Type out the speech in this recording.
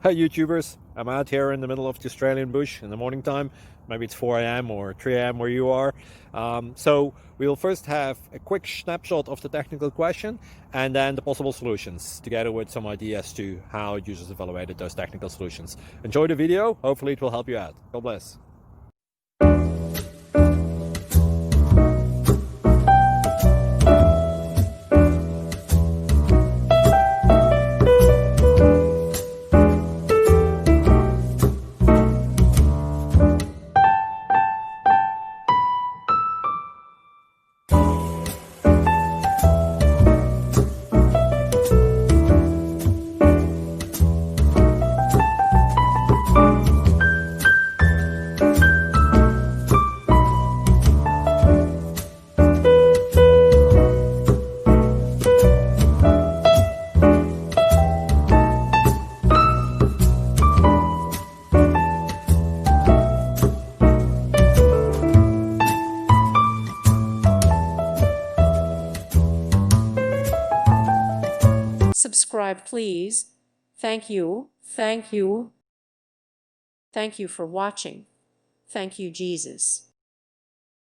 Hi YouTubers, I'm out here in the middle of the Australian bush in the morning time. Maybe it's 4 a.m. or 3 a.m. where you are. So we'll first have a quick snapshot of the technical question and then the possible solutions, together with some ideas to how users evaluated those technical solutions. Enjoy the video, hopefully it will help you out. God bless. Subscribe, please. Thank you. Thank you. Thank you for watching. Thank you, Jesus.